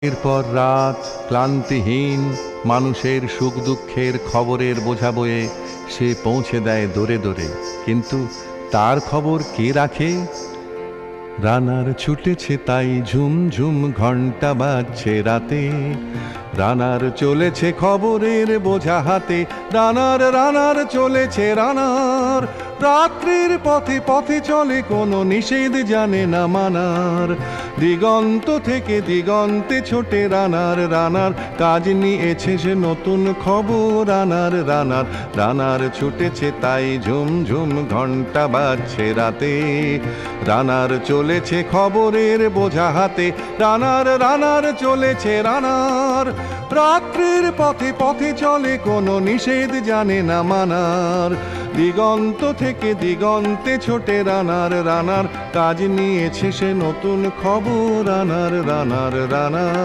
এরপর রাত ক্লান্তিহীন মানুষের সুখ দুঃখের খবরের বোঝা বয়ে সে পৌঁছে দেয় দোরে দোরে, কিন্তু তার খবর কে রাখে? রানার ছুটেছে তাই ঝুম ঝুম ঘন্টা বাজছে রাতে, রানার চলেছে খবরের বোঝা হাতে, রানার রানার চলেছে রানার। রাত্রির পথে পথে চলে কোনো নিষেধ জানে না মানার, দিগন্ত থেকে দিগন্তে ছোটে রানার। রানার কাজ নিয়েছে সে নতুন খবর, রানার রানার রানার ছুটেছে তাই ঝুম ঝুম ঘন্টা বাজছে রাতে, রানার চলেছে খবরের বোঝা হাতে, রানার রানার চলেছে রানার। রাত্রির পথে পথে চলে কোনো নিষেধ জানে না মানার, দিগন্ত থেকে দিগন্তে ছোটে রানার। রানার কাজ নিয়েছে সে নতুন খবর, রানার রানার রানার।